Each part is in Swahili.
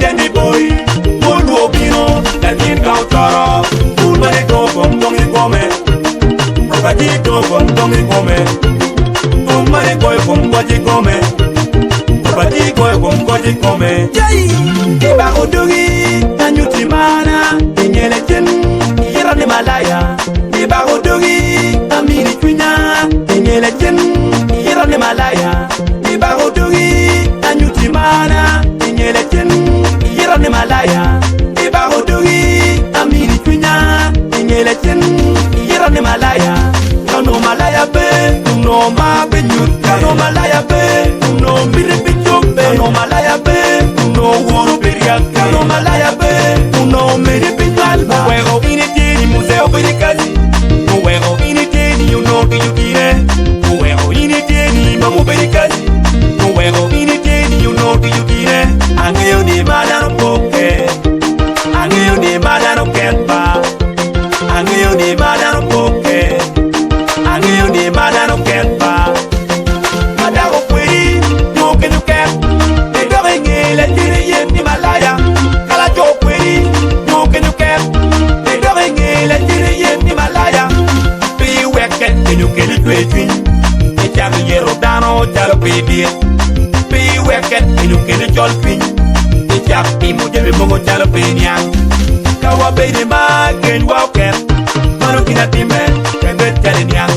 Dandy boy, Mulu Pino, that in Gautara, Ulmanico from Tommy Gome, Rogatito from Tommy Gome, Umanico from Koji Gome, Rogatiko from Koji Gome, Jay, Ibagoduri, and Yutimana, Inyelechen, Yerani Malaya, Ibagoduri, Amiri Twina, Inyelechen, Yerani Malaya, Ibagoduri, and Yutimana, Inyelechen, Yerani Malaya, Ibagoduri, Amiri Twina, Inyelechen, Yerani Malaya, no Malaya Bay, no Mabinu, no Malaya Bay, no Miripichumbe, no Malaya Bay, no Wurubiria, no Malaya Bay, no Miripichalba, Wego Initi, Museo Pericasi, Wego Initi, you know que you quiere, Wego Initi, Mamu Pericasi, Wego Initi, you know que you quiere, Angeo de Madano Poke, Angeo de Madano Kempa, Angeo de Madano Poke, Angeo de Madano Kempa, Madamo Pui, no que you can, they go in the Tiri in Himalaya, Calajo Pui, no que you can, they go in the Tiri in Himalaya, be wicked, and you kill it with me, the Javiero Dano, Jalopedi, be wicked, and you kill it, Jolpin, the Japi Mujavibo Jalopenia, Kawabedi Mag and Walker, Manukina Timber, and the Telenia.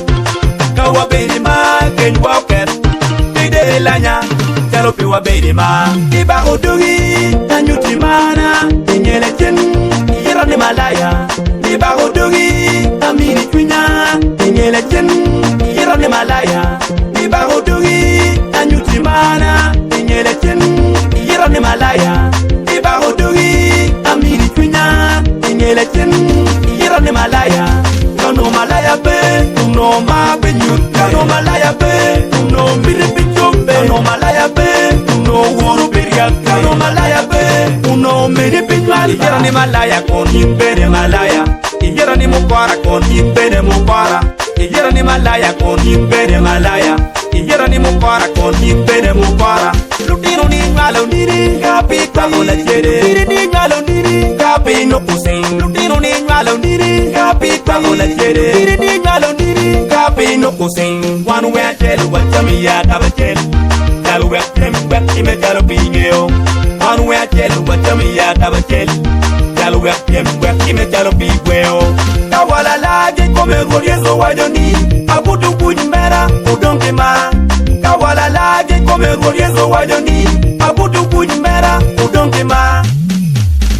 Kawabedi Mag and Walker, Bide Lanya, Jalopiwa Bedima, Ibagoduri, and Yutimana, Inyelechen, Yerani Malaya, Ibagoduri, Amiri Twina, Inyelechen, Yerani Malaya, Ibagoduri, and Yutimana, Inyelechen, Yerani Malaya, Ibagoduri, Amiri Twina, Inyelechen, Yerani Malaya, no Malaya Bay, no Mabinu, no Malaya Bay, no Miripichumbe, no Malaya Bay, no Wurubiria, no Malaya Bay, no Miripinwal, Yerani Malaya con Himbere Malaya, Yerani Mukwara con Himbere Mukwara, Yerani Malaya con Himbere Malaya, Yerani Mukwara con Himbere Mukwara, Lutino ni Malo Niri, Kapi Kamola Jere, ni Malo Niri, Kapi no Kusin, Lutino ni Malo Niri, Kapi Kamola Jere, ni Malo Niri, Kapi no Kusin, one way I tell you what Jamia Tabatel, Talu Tem, Wekime Jalopino, one way I tell you what Jamia Tabatel, Talu Tem, Wekime Jalopino, Kawala Lage, come Goriezo Wadoni, Abudu Bujmera, Udonkema, Kawala Lage, come Goriezo Wadoni, Abudu Bujmera, Udonkema,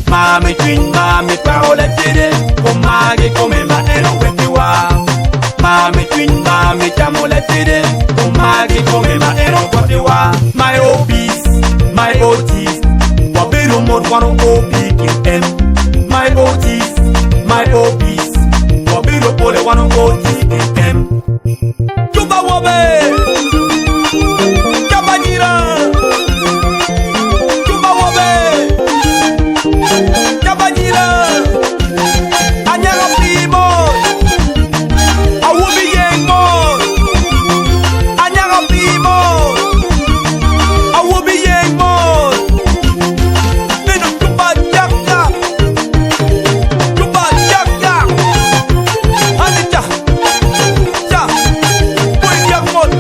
Mami Twin, Mami Paola Tede, Komage, come Ma Eno Wetiwa, Mami Twin, Mami Chamola Tede, Komage, come Ma Eno Wetiwa, my OPs, my OTs, Wabiru Mod one OP in M, my OTs, my OPs, Wabiru Pole one OT in M. Juba Wabe, Jabajira, Juba Wabe, Jabajira, Anyara Primo, Awubi Yengo, Anyara Primo, Awubi Yengo, Nino Juba Jaka, Juba Jaka, Anita, Ja, Boy Yakmot.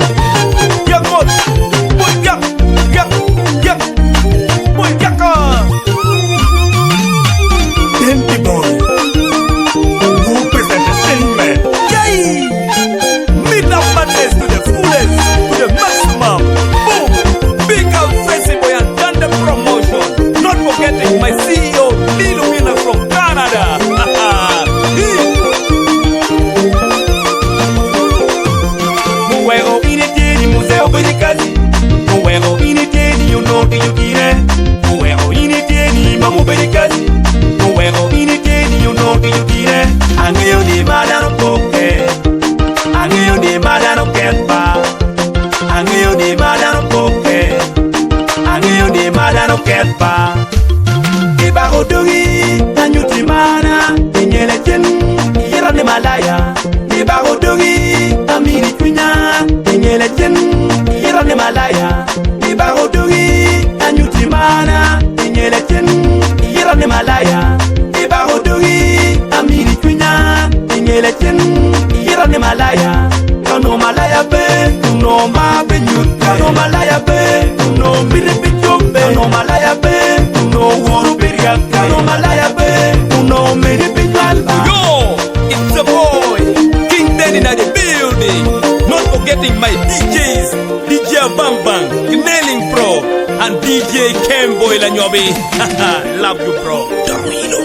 and DJ Kemboy la nyobi. Love you bro.